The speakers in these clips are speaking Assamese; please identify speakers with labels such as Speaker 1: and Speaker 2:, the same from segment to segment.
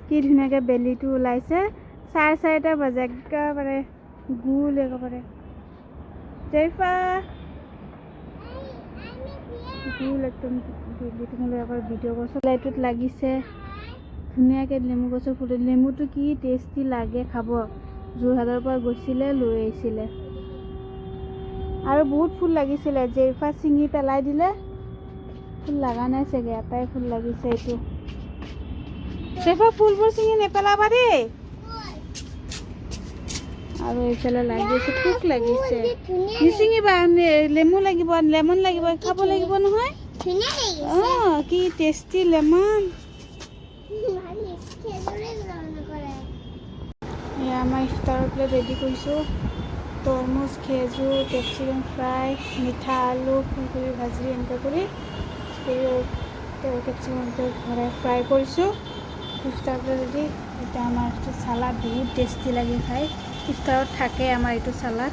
Speaker 1: কি ধুনীয়াকৈ বেলিটো ওলাইছে 4:30 বাজে একেবাৰে গোল একেবাৰে জেৰিফা গোল একদম বেলি তোমালোকে এবাৰ ভিডিঅ' কৰিছোঁ লাইটত লাগিছে ধুনীয়াকৈ নেমু গছৰ ফুল নেমুটো কি টেষ্টি লাগে খাব যোৰহাটৰ পৰা গৈছিলে লৈ আহিছিলে আৰু বহুত ফুল লাগিছিলে জেৰিফা ছিঙি পেলাই দিলে ফুল লগা নাই চাগে এটাই ফুল লাগিছে এইটো জেৰিফা ফুলবোৰ ছিঙি নেপেলাবা দেই আৰু এইফালে লাগিছে পোক লাগিছে নিছিঙিবা লেমন লাগিব খাব লাগিব নহয় অঁ কি টেষ্টি লেমন এয়া আমাৰ ইফতাৰৰ প্লেট ৰেডি কৰিছোঁ তৰমুজ খেজুৰ কেপচিকাম ফ্ৰাই মিঠা আলু ফুলকবি ভাজি এনেকৈ কৰি কেপচিকাম ভৰাই ফ্ৰাই কৰিছোঁ ইফতাৰ প্লেট ৰেডি এতিয়া আমাৰ এইটো চালাড বহুত টেষ্টি লাগে খাই ইফতাৰত থাকে আমাৰ এইটো চালাড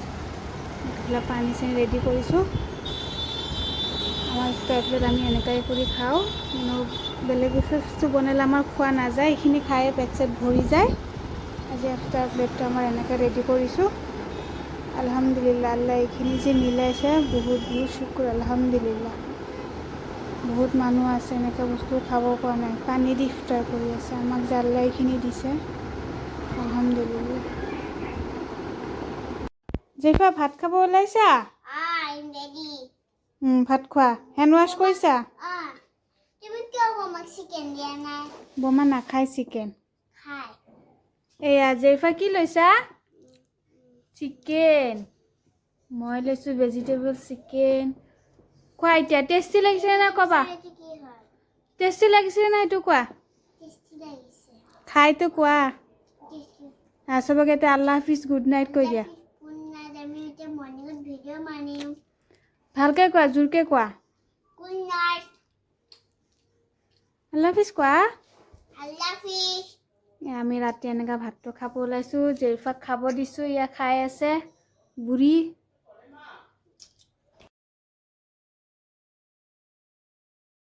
Speaker 1: এইবিলাক পানী চানী ৰেডি কৰিছোঁ আমাৰ ইফতাৰ প্লেট আমি এনেকৈ কৰি খাওঁ বেলেগ বস্তু বনালে আমাৰ খোৱা নাযায় এইখিনি খায়ে পেট চেট ভৰি যায় আজি ইফতাৰ প্লেটটো আমাৰ এনেকৈ ৰেডি কৰিছোঁ আলহামদুলিল্লাহ আল্লাহ এইখিনি যে মিলাইছে বহুত বহুত শুকুৰ আলহামদুলিল্লাহ বহুত মানুহ আছে এনেকৈ বস্তু খাব পৰা নাই পানী দি ইফতাৰ কৰি আছে আমাক যে আল্লাহ এইখিনি দিছে আলহামদুলিল্লাহ জেৰিফা ভাত খাব ওলাইছা ভাত খোৱা হেণ্ড ৱাছ কৰিছা বমা নাখায় চিকেন এয়া জেৰিফা কি লৈছা চিকেন মই লৈছোঁ ভেজিটেবল চিকেন খোৱা এতিয়া টেষ্টি লাগিছে না ক'বা টেষ্টি লাগিছে না এইটো কোৱা খাইতো কোৱা চবকে এতিয়া আল্লাহ হাফিজ গুড নাইট কৈ দিয়া ভালকৈ কোৱা জোৰকৈ কোৱা আল্লাহ হাফিজ কোৱা আমি ৰাতি এনেকৈ ভাতটো খাব ওলাইছোঁ জেৰিফাক খাব দিছোঁ ইয়া খাই আছে বুঢ়ী